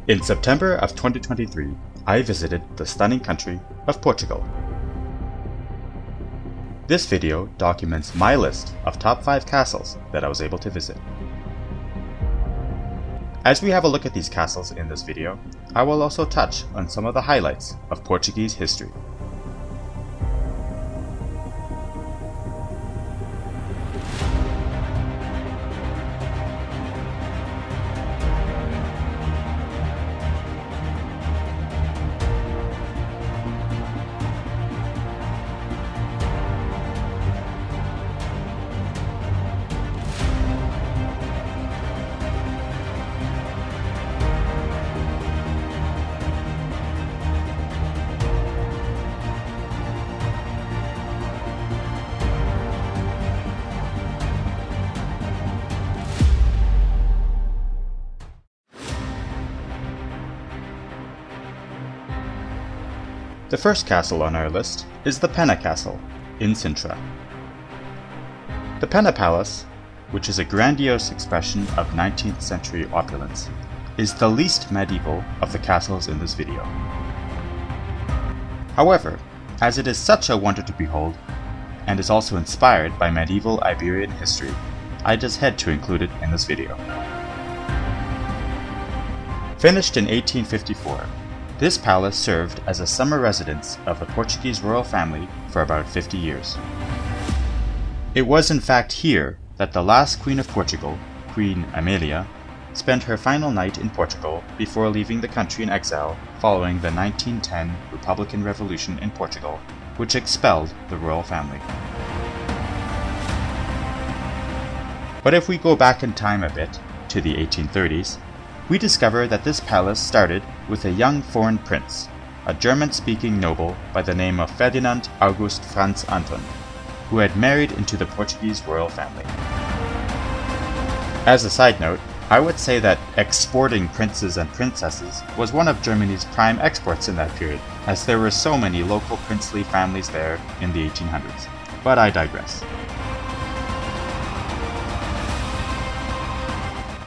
In September of 2023, I visited the stunning country of Portugal. This video documents my list of top 5 castles that I was able to visit. As we have a look at these castles in this video, I will also touch on some of the highlights of Portuguese history. The first castle on our list is the Pena Castle in Sintra. The Pena Palace, which is a grandiose expression of 19th century opulence, is the least medieval of the castles in this video. However, as it is such a wonder to behold, and is also inspired by medieval Iberian history, I just had to include it in this video. Finished in 1854, this palace served as a summer residence of the Portuguese royal family for about 50 years. It was in fact here that the last Queen of Portugal, Queen Amelia, spent her final night in Portugal before leaving the country in exile following the 1910 Republican Revolution in Portugal, which expelled the royal family. But if we go back in time a bit, to the 1830s, we discover that this palace started with a young foreign prince, a German-speaking noble by the name of Ferdinand August Franz Anton, who had married into the Portuguese royal family. As a side note, I would say that exporting princes and princesses was one of Germany's prime exports in that period, as there were so many local princely families there in the 1800s. But I digress.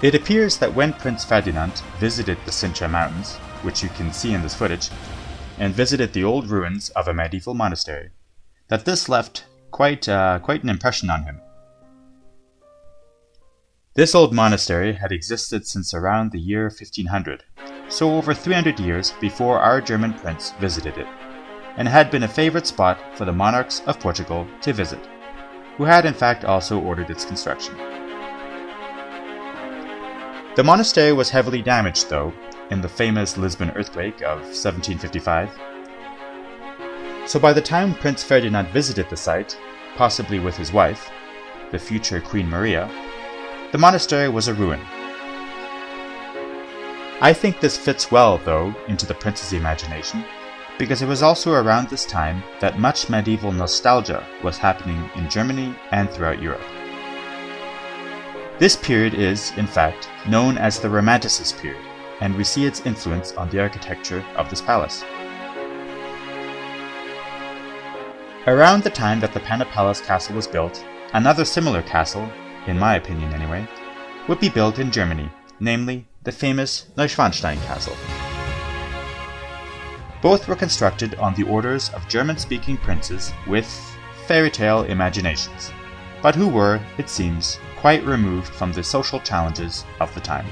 It appears that when Prince Ferdinand visited the Sintra Mountains, which you can see in this footage, and visited the old ruins of a medieval monastery, that this left quite an impression on him. This old monastery had existed since around the year 1500, so over 300 years before our German prince visited it, and had been a favorite spot for the monarchs of Portugal to visit, who had in fact also ordered its construction. The monastery was heavily damaged, though, in the famous Lisbon earthquake of 1755. So by the time Prince Ferdinand visited the site, possibly with his wife, the future Queen Maria, the monastery was a ruin. I think this fits well, though, into the prince's imagination, because it was also around this time that much medieval nostalgia was happening in Germany and throughout Europe. This period is, in fact, known as the Romanticist period, and we see its influence on the architecture of this palace. Around the time that the Pena Palace castle was built, another similar castle, in my opinion anyway, would be built in Germany, namely the famous Neuschwanstein Castle. Both were constructed on the orders of German-speaking princes with fairy tale imaginations, but who were, it seems, quite removed from the social challenges of the time.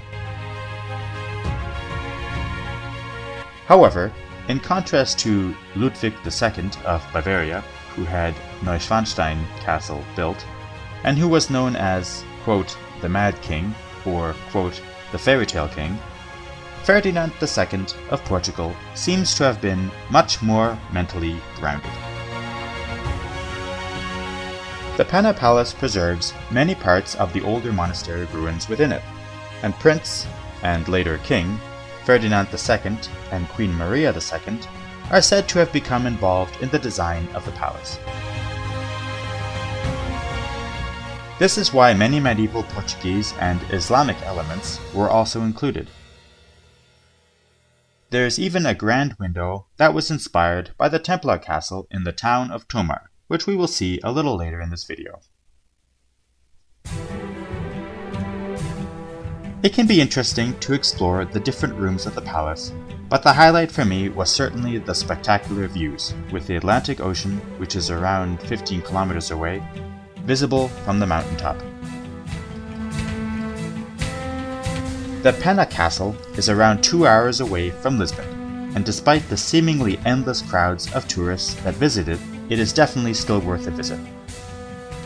However, in contrast to Ludwig II of Bavaria, who had Neuschwanstein Castle built, and who was known as, quote, the Mad King, or, quote, the Fairy Tale King, Ferdinand II of Portugal seems to have been much more mentally grounded. The Pena Palace preserves many parts of the older monastery ruins within it, and Prince, and later King, Ferdinand II and Queen Maria II are said to have become involved in the design of the palace. This is why many medieval Portuguese and Islamic elements were also included. There is even a grand window that was inspired by the Templar castle in the town of Tomar, which we will see a little later in this video. It can be interesting to explore the different rooms of the palace, but the highlight for me was certainly the spectacular views, with the Atlantic Ocean, which is around 15 kilometers away, visible from the mountaintop. The Pena Castle is around 2 hours away from Lisbon, and despite the seemingly endless crowds of tourists that visit it, it is definitely still worth a visit.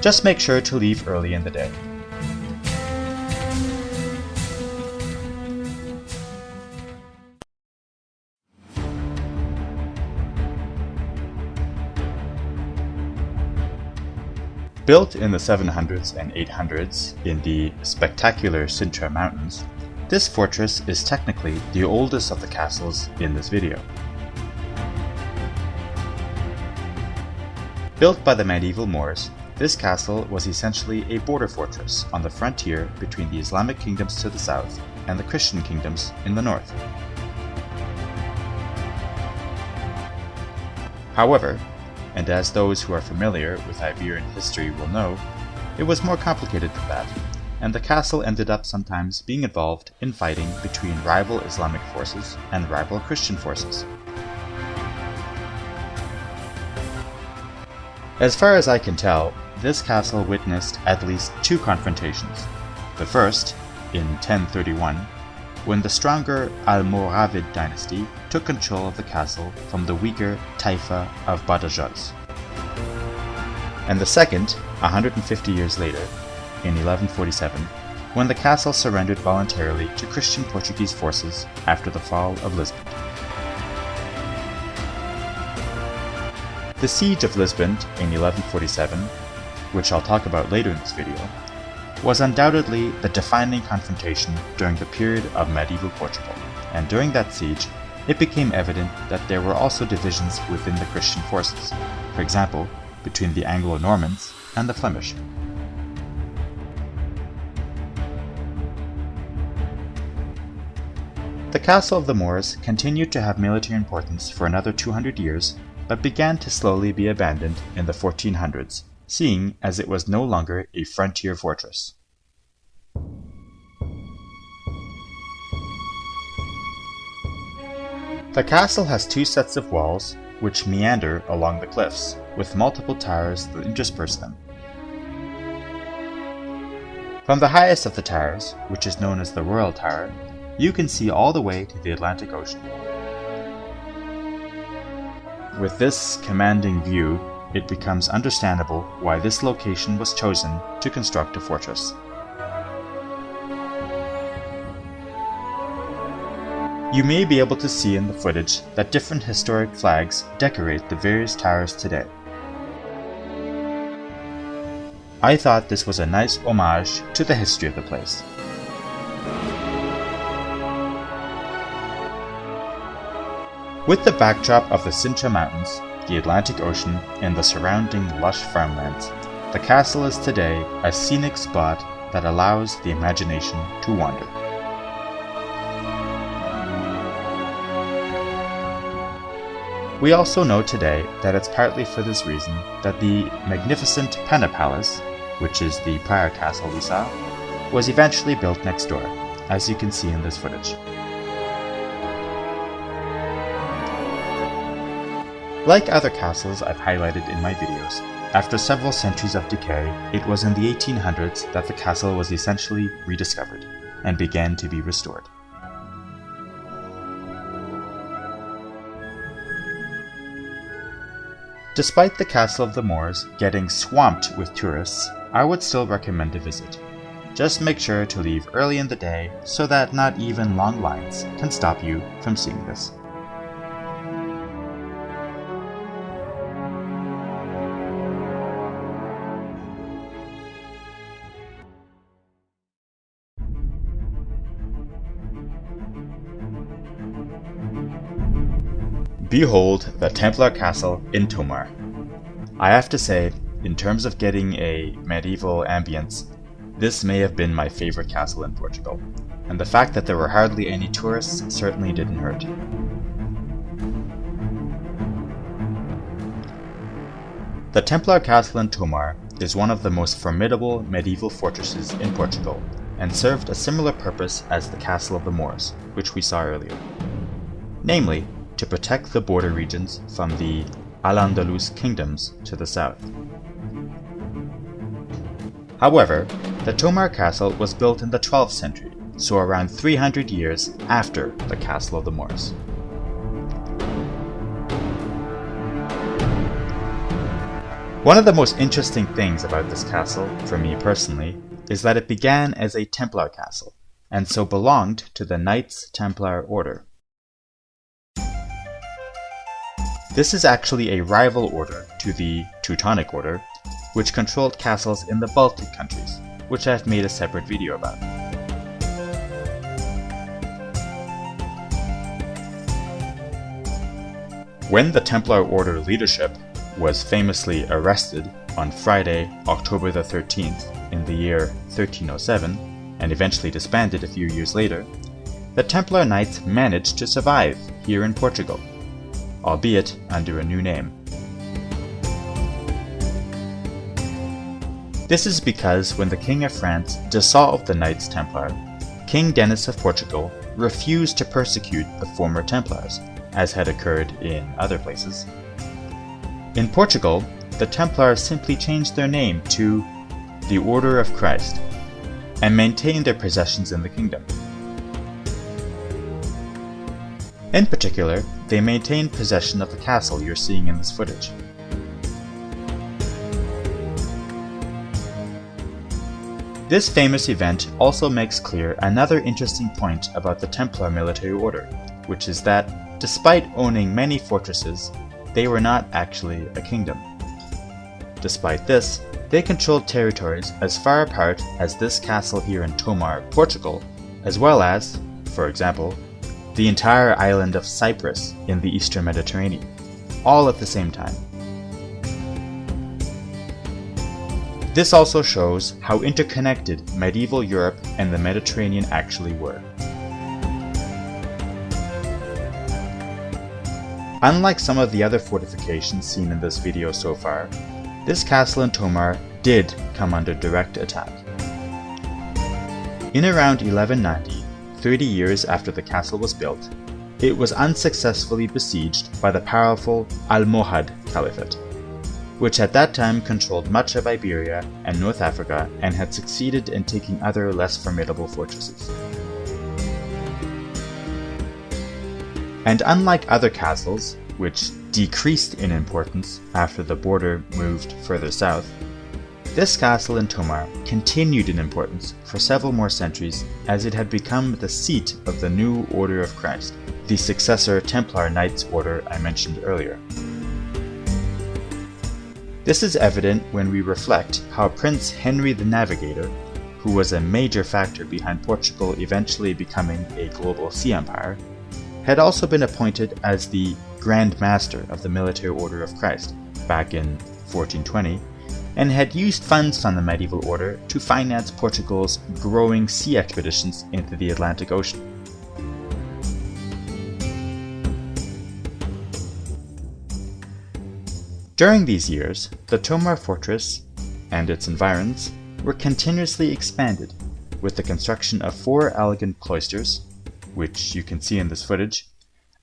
Just make sure to leave early in the day. Built in the 700s and 800s in the spectacular Sintra Mountains, this fortress is technically the oldest of the castles in this video. Built by the medieval Moors, this castle was essentially a border fortress on the frontier between the Islamic kingdoms to the south and the Christian kingdoms in the north. However, and as those who are familiar with Iberian history will know, it was more complicated than that, and the castle ended up sometimes being involved in fighting between rival Islamic forces and rival Christian forces. As far as I can tell, this castle witnessed at least 2 confrontations. The first, in 1031, when the stronger Almoravid dynasty took control of the castle from the weaker Taifa of Badajoz. And the second, 150 years later, in 1147, when the castle surrendered voluntarily to Christian Portuguese forces after the fall of Lisbon. The siege of Lisbon in 1147, which I'll talk about later in this video, was undoubtedly the defining confrontation during the period of medieval Portugal, and during that siege, it became evident that there were also divisions within the Christian forces, for example, between the Anglo-Normans and the Flemish. The Castle of the Moors continued to have military importance for another 200 years, but began to slowly be abandoned in the 1400s, seeing as it was no longer a frontier fortress. The castle has 2 sets of walls which meander along the cliffs, with multiple towers that intersperse them. From the highest of the towers, which is known as the Royal Tower, you can see all the way to the Atlantic Ocean. With this commanding view, it becomes understandable why this location was chosen to construct a fortress. You may be able to see in the footage that different historic flags decorate the various towers today. I thought this was a nice homage to the history of the place. With the backdrop of the Sintra Mountains, the Atlantic Ocean, and the surrounding lush farmlands, the castle is today a scenic spot that allows the imagination to wander. We also know today that it's partly for this reason that the magnificent Pena Palace, which is the prior castle we saw, was eventually built next door, as you can see in this footage. Like other castles I've highlighted in my videos, after several centuries of decay, it was in the 1800s that the castle was essentially rediscovered and began to be restored. Despite the Castle of the Moors getting swamped with tourists, I would still recommend a visit. Just make sure to leave early in the day so that not even long lines can stop you from seeing this. Behold the Templar castle in Tomar. I have to say, in terms of getting a medieval ambience, this may have been my favorite castle in Portugal, and the fact that there were hardly any tourists certainly didn't hurt. The Templar castle in Tomar is one of the most formidable medieval fortresses in Portugal, and served a similar purpose as the Castle of the Moors, which we saw earlier. Namely, to protect the border regions from the Al-Andalus kingdoms to the south. However, the Tomar castle was built in the 12th century, so around 300 years after the Castle of the Moors. One of the most interesting things about this castle, for me personally, is that it began as a Templar castle, and so belonged to the Knights Templar order. This is actually a rival order to the Teutonic order, which controlled castles in the Baltic countries, which I've made a separate video about. When the Templar order leadership was famously arrested on Friday, October the 13th in the year 1307, and eventually disbanded a few years later, the Templar Knights managed to survive here in Portugal, albeit under a new name. This is because when the King of France dissolved the Knights Templar, King Denis of Portugal refused to persecute the former Templars, as had occurred in other places. In Portugal, the Templars simply changed their name to the Order of Christ, and maintained their possessions in the kingdom. In particular, they maintained possession of the castle you're seeing in this footage. This famous event also makes clear another interesting point about the Templar military order, which is that, despite owning many fortresses, they were not actually a kingdom. Despite this, they controlled territories as far apart as this castle here in Tomar, Portugal, as well as, for example, the entire island of Cyprus in the eastern Mediterranean, all at the same time. This also shows how interconnected medieval Europe and the Mediterranean actually were. Unlike some of the other fortifications seen in this video so far, this castle in Tomar did come under direct attack. In around 1190, 30 years after the castle was built, it was unsuccessfully besieged by the powerful Almohad Caliphate, which at that time controlled much of Iberia and North Africa and had succeeded in taking other less formidable fortresses. And unlike other castles, which decreased in importance after the border moved further south, this castle in Tomar continued in importance for several more centuries as it had become the seat of the new Order of Christ, the successor Templar Knights order I mentioned earlier. This is evident when we reflect how Prince Henry the Navigator, who was a major factor behind Portugal eventually becoming a global sea empire, had also been appointed as the Grand Master of the Military Order of Christ back in 1420, and had used funds from the medieval order to finance Portugal's growing sea expeditions into the Atlantic Ocean. During these years, the Tomar fortress and its environs were continuously expanded with the construction of 4 elegant cloisters, which you can see in this footage,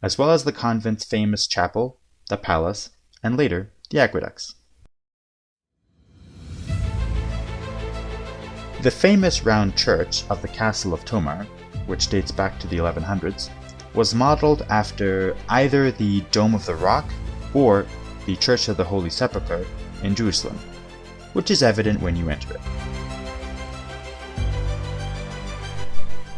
as well as the convent's famous chapel, the palace, and later, the aqueducts. The famous round church of the Castle of Tomar, which dates back to the 1100s, was modeled after either the Dome of the Rock or the Church of the Holy Sepulchre in Jerusalem, which is evident when you enter it.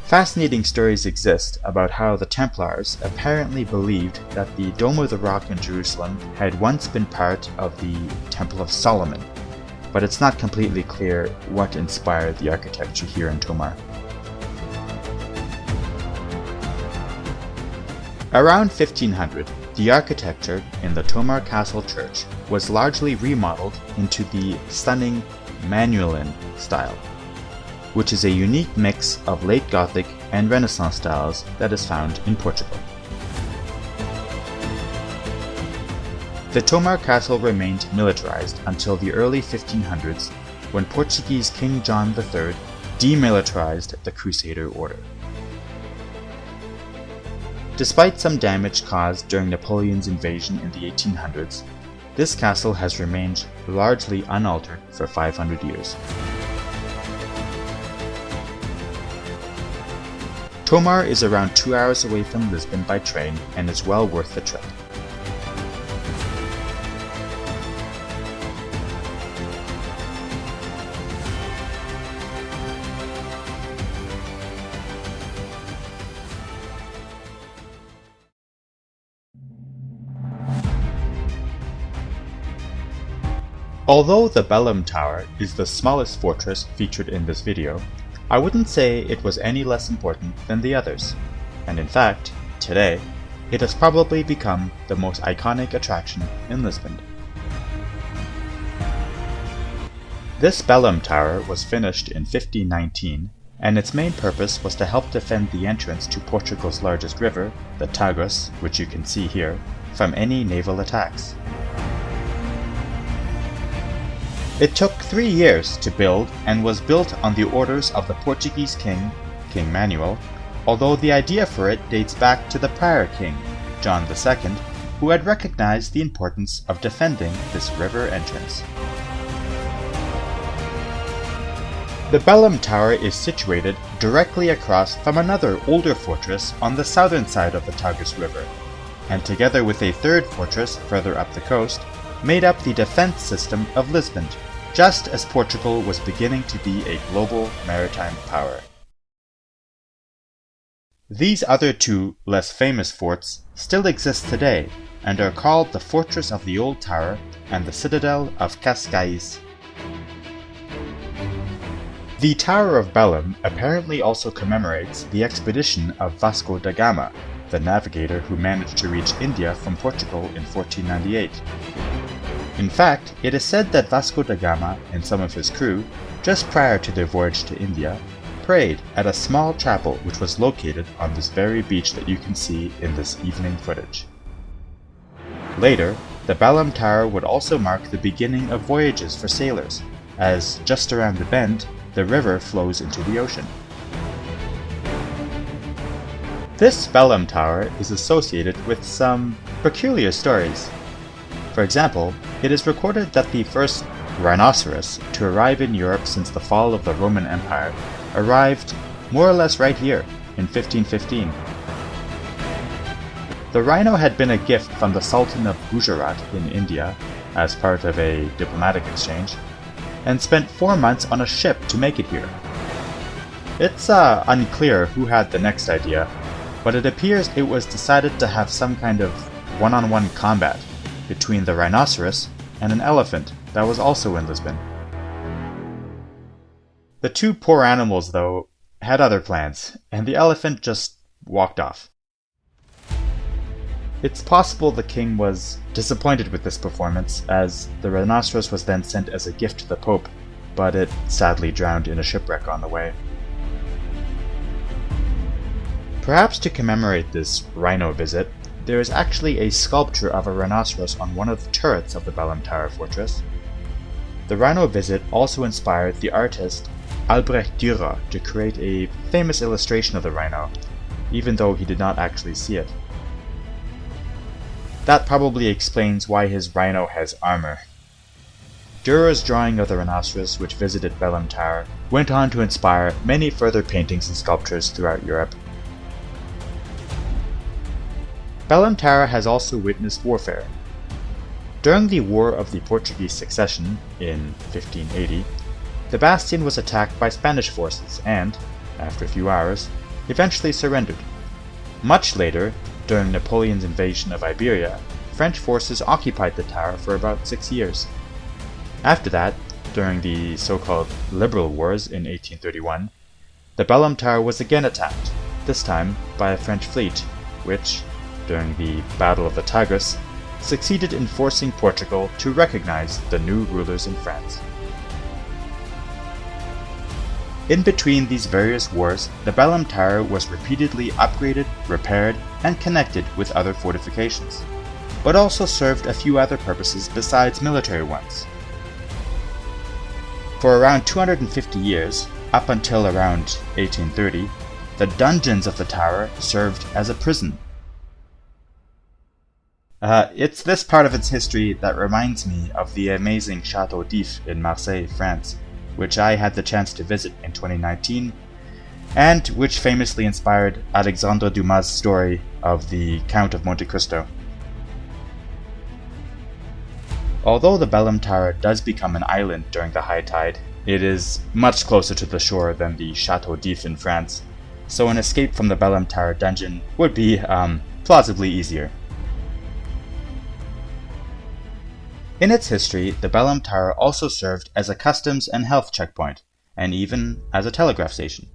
Fascinating stories exist about how the Templars apparently believed that the Dome of the Rock in Jerusalem had once been part of the Temple of Solomon, but it's not completely clear what inspired the architecture here in Tomar. Around 1500, the architecture in the Tomar Castle Church was largely remodeled into the stunning Manueline style, which is a unique mix of late Gothic and Renaissance styles that is found in Portugal. The Tomar Castle remained militarized until the early 1500s, when Portuguese King John III demilitarized the Crusader order. Despite some damage caused during Napoleon's invasion in the 1800s, this castle has remained largely unaltered for 500 years. Tomar is around 2 hours away from Lisbon by train and is well worth the trip. Although the Belém Tower is the smallest fortress featured in this video, I wouldn't say it was any less important than the others, and in fact, today, it has probably become the most iconic attraction in Lisbon. This Belém Tower was finished in 1519, and its main purpose was to help defend the entrance to Portugal's largest river, the Tagus, which you can see here, from any naval attacks. It took 3 years to build and was built on the orders of the Portuguese king, King Manuel, although the idea for it dates back to the prior king, John II, who had recognized the importance of defending this river entrance. The Belém Tower is situated directly across from another older fortress on the southern side of the Tagus River, and together with a third fortress further up the coast, made up the defense system of Lisbon, just as Portugal was beginning to be a global maritime power. These other two less famous forts still exist today and are called the Fortress of the Old Tower and the Citadel of Cascais. The Tower of Belém apparently also commemorates the expedition of Vasco da Gama, the navigator who managed to reach India from Portugal in 1498. In fact, it is said that Vasco da Gama and some of his crew, just prior to their voyage to India, prayed at a small chapel which was located on this very beach that you can see in this evening footage. Later, the Belém Tower would also mark the beginning of voyages for sailors, as just around the bend, the river flows into the ocean. This Belém Tower is associated with some peculiar stories. For example, it is recorded that the first rhinoceros to arrive in Europe since the fall of the Roman Empire arrived more or less right here in 1515. The rhino had been a gift from the Sultan of Gujarat in India as part of a diplomatic exchange, and spent 4 months on a ship to make it here. It's unclear who had the next idea, but it appears it was decided to have some kind of one-on-one combat between the rhinoceros and an elephant that was also in Lisbon. The two poor animals, though, had other plans, and the elephant just walked off. It's possible the king was disappointed with this performance, as the rhinoceros was then sent as a gift to the Pope, but it sadly drowned in a shipwreck on the way. Perhaps to commemorate this rhino visit, there is actually a sculpture of a rhinoceros on one of the turrets of the Belém Tower fortress. The rhino visit also inspired the artist Albrecht Dürer to create a famous illustration of the rhino, even though he did not actually see it. That probably explains why his rhino has armor. Dürer's drawing of the rhinoceros which visited Belém Tower went on to inspire many further paintings and sculptures throughout Europe. Belém Tower has also witnessed warfare. During the War of the Portuguese Succession in 1580, the bastion was attacked by Spanish forces and, after a few hours, eventually surrendered. Much later, during Napoleon's invasion of Iberia, French forces occupied the tower for about 6 years. After that, during the so-called Liberal Wars in 1831, the Belém Tower was again attacked, this time by a French fleet, which, during the Battle of the Tagus, succeeded in forcing Portugal to recognize the new rulers in France. In between these various wars, the Belém Tower was repeatedly upgraded, repaired, and connected with other fortifications, but also served a few other purposes besides military ones. For around 250 years, up until around 1830, the dungeons of the tower served as a prison. It's this part of its history that reminds me of the amazing Château d'If in Marseille, France, which I had the chance to visit in 2019, and which famously inspired Alexandre Dumas' story of the Count of Monte Cristo. Although the Belém Tower does become an island during the high tide, it is much closer to the shore than the Château d'If in France, so an escape from the Belém Tower dungeon would be plausibly easier. In its history, the Belém Tower also served as a customs and health checkpoint, and even as a telegraph station.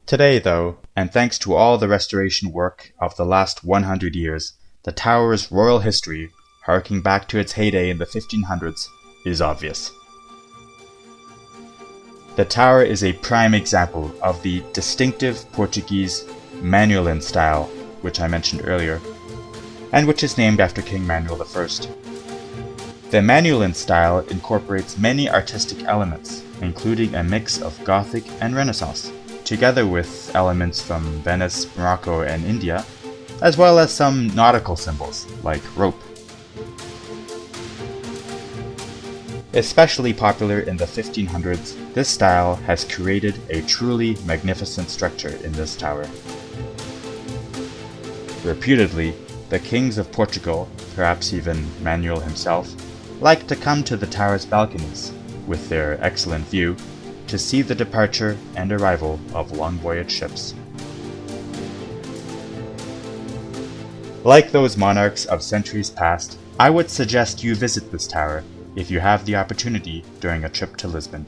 Today, though, and thanks to all the restoration work of the last 100 years, the tower's royal history, harking back to its heyday in the 1500s, is obvious. The tower is a prime example of the distinctive Portuguese Manueline style, which I mentioned earlier, and which is named after King Manuel I. The Manueline style incorporates many artistic elements, including a mix of Gothic and Renaissance, together with elements from Venice, Morocco, and India, as well as some nautical symbols, like rope. Especially popular in the 1500s, this style has created a truly magnificent structure in this tower. Reputedly, the kings of Portugal, perhaps even Manuel himself, liked to come to the tower's balconies, with their excellent view, to see the departure and arrival of long voyage ships. Like those monarchs of centuries past, I would suggest you visit this tower if you have the opportunity during a trip to Lisbon.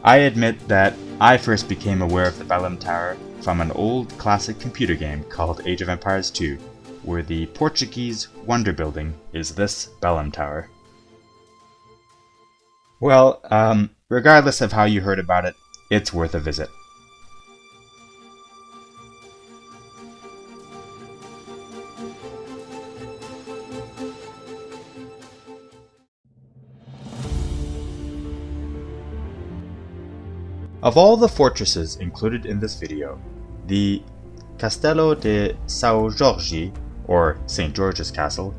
I admit that I first became aware of the Belém Tower from an old classic computer game called Age of Empires 2, where the Portuguese wonder building is this Belém Tower. Well, regardless of how you heard about it, it's worth a visit. Of all the fortresses included in this video, the Castelo de São Jorge, or St. George's Castle,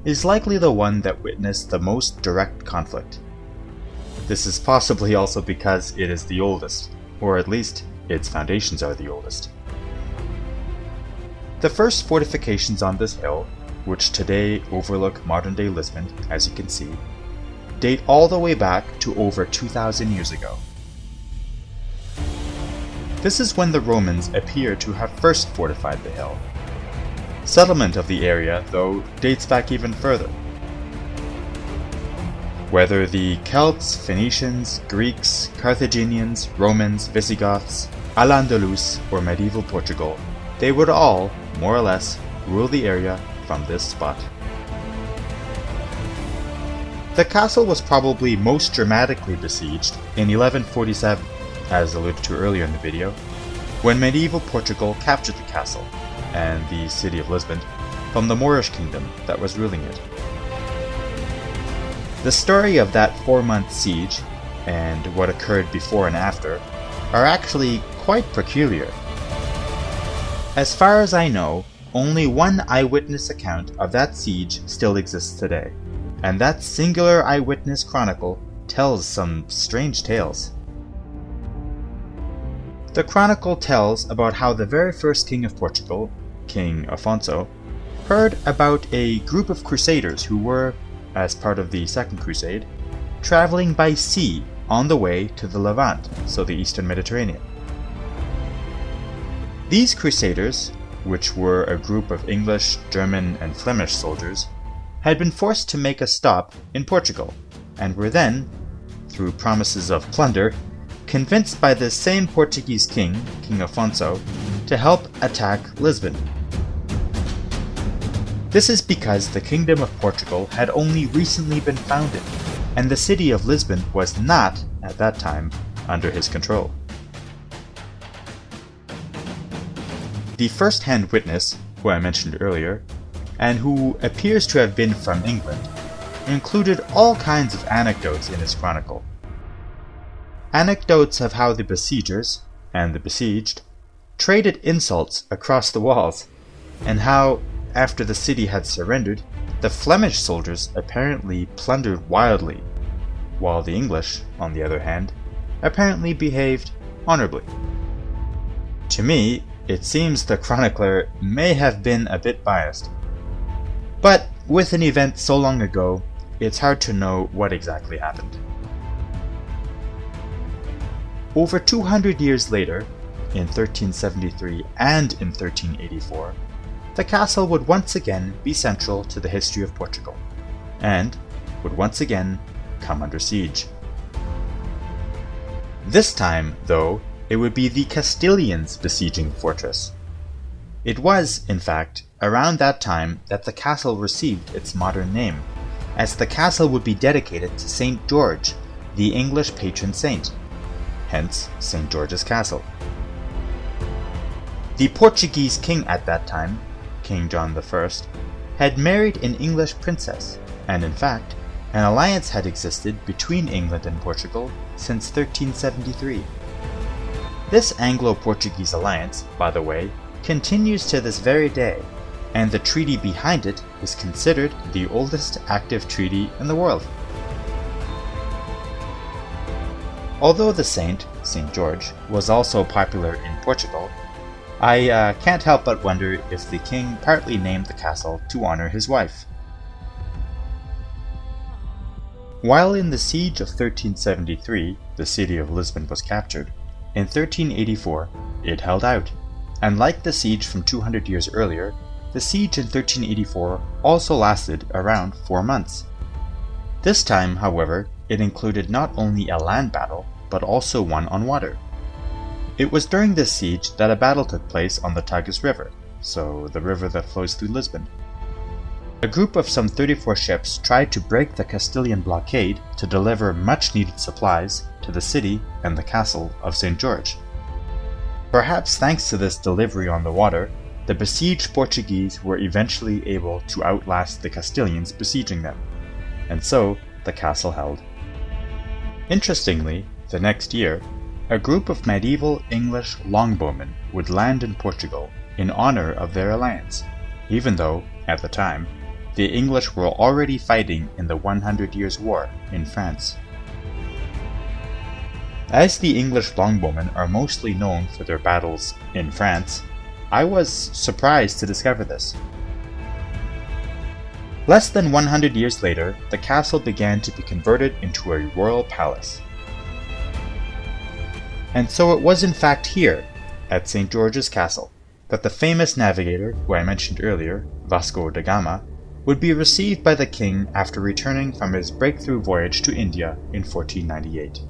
is likely the one that witnessed the most direct conflict. This is possibly also because it is the oldest, or at least its foundations are the oldest. The first fortifications on this hill, which today overlook modern-day Lisbon, as you can see, date all the way back to over 2,000 years ago. This is when the Romans appear to have first fortified the hill. Settlement of the area, though, dates back even further. Whether the Celts, Phoenicians, Greeks, Carthaginians, Romans, Visigoths, Al-Andalus, or medieval Portugal, they would all, more or less, rule the area from this spot. The castle was probably most dramatically besieged in 1147, as alluded to earlier in the video, when medieval Portugal captured the castle and the city of Lisbon from the Moorish kingdom that was ruling it. The story of that 4-month siege, and what occurred before and after, are actually quite peculiar. As far as I know, only one eyewitness account of that siege still exists today, and that singular eyewitness chronicle tells some strange tales. The chronicle tells about how the very first king of Portugal, King Afonso, heard about a group of crusaders who were, as part of the Second Crusade, traveling by sea on the way to the Levant, so the Eastern Mediterranean. These crusaders, which were a group of English, German, and Flemish soldiers, had been forced to make a stop in Portugal, and were then, through promises of plunder, convinced by the same Portuguese king, King Afonso, to help attack Lisbon. This is because the Kingdom of Portugal had only recently been founded, and the city of Lisbon was not, at that time, under his control. The first-hand witness, who I mentioned earlier, and who appears to have been from England, included all kinds of anecdotes in his chronicle. Anecdotes of how the besiegers, and the besieged, traded insults across the walls, and how, after the city had surrendered, the Flemish soldiers apparently plundered wildly, while the English, on the other hand, apparently behaved honorably. To me, it seems the chronicler may have been a bit biased. But with an event so long ago, it's hard to know what exactly happened. Over 200 years later, in 1373 and in 1384, the castle would once again be central to the history of Portugal, and would once again come under siege. This time, though, it would be the Castilians besieging the fortress. It was, in fact, around that time that the castle received its modern name, as the castle would be dedicated to St. George, the English patron saint, hence St. George's Castle. The Portuguese king at that time, King John I, had married an English princess, and in fact, an alliance had existed between England and Portugal since 1373. This Anglo-Portuguese alliance, by the way, continues to this very day, and the treaty behind it is considered the oldest active treaty in the world. Although the saint, St. George, was also popular in Portugal, I can't help but wonder if the king partly named the castle to honor his wife. While in the siege of 1373, the city of Lisbon was captured, in 1384 it held out, and like the siege from 200 years earlier, the siege in 1384 also lasted around 4 months. This time, however, it included not only a land battle, but also one on water. It was during this siege that a battle took place on the Tagus River, so the river that flows through Lisbon. A group of some 34 ships tried to break the Castilian blockade to deliver much-needed supplies to the city and the castle of St. George. Perhaps thanks to this delivery on the water, the besieged Portuguese were eventually able to outlast the Castilians besieging them, and so the castle held. Interestingly, the next year, a group of medieval English longbowmen would land in Portugal in honor of their alliance, even though, at the time, the English were already fighting in the 100 Years' War in France. As the English longbowmen are mostly known for their battles in France, I was surprised to discover this. Less than 100 years later, the castle began to be converted into a royal palace. And so it was in fact here, at St. George's Castle, that the famous navigator, who I mentioned earlier, Vasco da Gama, would be received by the king after returning from his breakthrough voyage to India in 1498.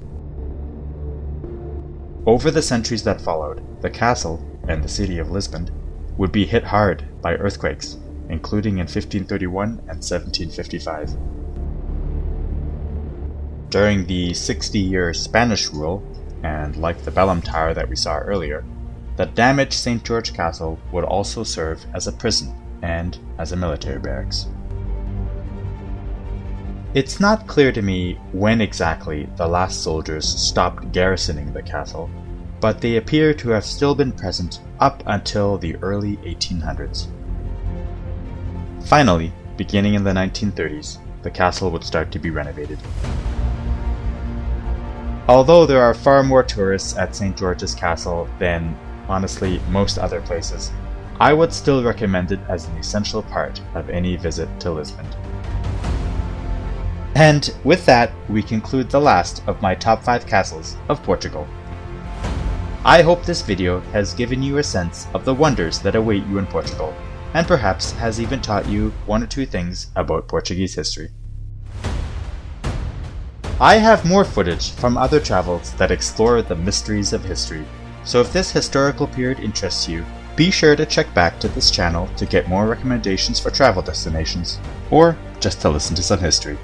Over the centuries that followed, the castle, and the city of Lisbon, would be hit hard by earthquakes, including in 1531 and 1755. During the 60-year Spanish rule, and like the Belém Tower that we saw earlier, the damaged St. George Castle would also serve as a prison and as a military barracks. It's not clear to me when exactly the last soldiers stopped garrisoning the castle, but they appear to have still been present up until the early 1800s. Finally, beginning in the 1930s, the castle would start to be renovated. Although there are far more tourists at St. George's Castle than, honestly, most other places, I would still recommend it as an essential part of any visit to Lisbon. And with that, we conclude the last of my top 5 castles of Portugal. I hope this video has given you a sense of the wonders that await you in Portugal, and perhaps has even taught you 1 or 2 things about Portuguese history. I have more footage from other travels that explore the mysteries of history, so if this historical period interests you, be sure to check back to this channel to get more recommendations for travel destinations, or just to listen to some history.